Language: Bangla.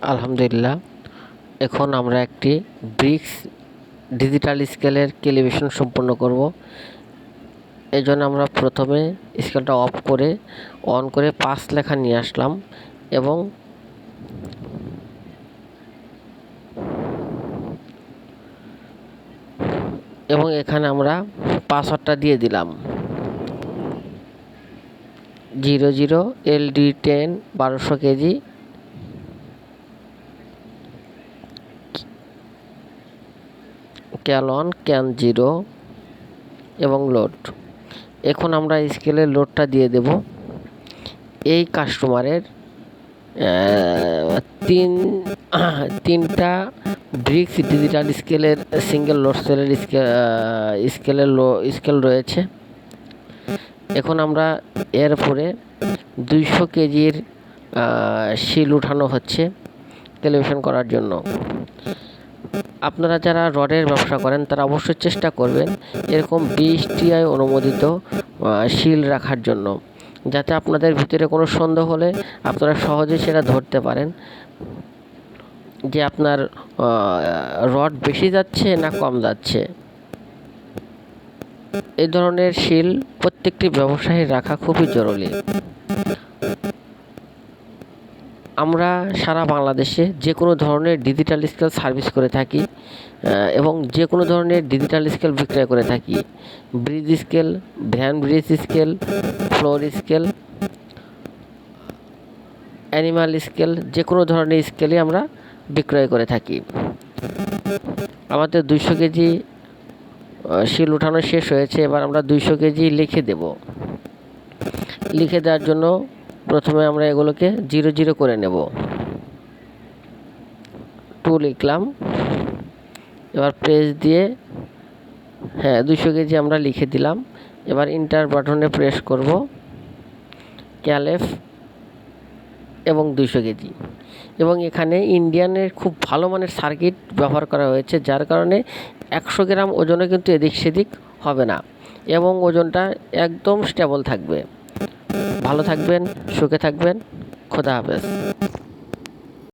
আলহামদুলিল্লাহ। এখন আমরা একটি ব্রিক্স ডিজিটাল স্কেলের ক্যালিব্রেশন সম্পন্ন করব। এই জন্য আমরা প্রথমে স্কেলটা অফ করে অন করে 5 লেখা নিয়ে আসলাম এবং এখানে আমরা পাসওয়ার্ডটা দিয়ে দিলাম 00 LD10 1200 কেজি ক্যালন ক্যান 0 এবং লোড। এখন আমরা স্কেলের লোডটা দিয়ে দেব। এই কাস্টমারের তিনটা ব্রিক্স ডিজিটাল স্কেলের সিঙ্গেল লোড সেলের স্কেল রয়েছে। এখন আমরা এর পরে 200 কেজির শিল উঠানো হচ্ছে ক্যালিব্রেশন করার জন্য। আপনারা যারা রডের ব্যবসা করেন তারা অবশ্যই চেষ্টা করবেন এরকম BSTI অনুমোদিত শিল রাখার জন্য, যাতে আপনাদের ভিতরে কোনো সন্দেহ হলে আপনারা সহজেই সেটা ধরতে পারেন যে আপনার রড বেশি যাচ্ছে না কম যাচ্ছে। এই ধরনের শিল প্রত্যেকটি ব্যবসায়ী রাখা খুবই জরুরি। আমরা সারা বাংলাদেশে যে কোনো ধরনের ডিজিটাল স্কেল সার্ভিস করে থাকি এবং যে কোনো ধরনের ডিজিটাল স্কেল বিক্রয় করে থাকি। Bridge scale, van bridge scale, floor scale, animal scale, যে কোনো ধরনের স্কেলই আমরা বিক্রয় করে থাকি। আমাদের 200 কেজি শিল উঠানো শেষ হয়েছে। এবার আমরা 200 কেজি লিখে দেব। লিখে দেওয়ার জন্য প্রথমে আমরা এগুলোকে 00 করে নেব। 2 লিখলাম। এবার প্রেস দিয়ে 200 কেজি আমরা লিখে দিলাম। এবার ইন্টার বাটনে প্রেস করব। ক্যালেফ এবং 200 কেজি এবং এখানে ইন্ডিয়ানের খুব ভালো মানের সার্কিট ব্যবহার করা হয়েছে, যার কারণে 100 গ্রাম ওজনে কিন্তু এদিক সেদিক হবে না এবং ওজনটা একদম স্টেবল থাকবে। ভালো থাকবেন, সুখে থাকবেন। খোদা হাফেজ।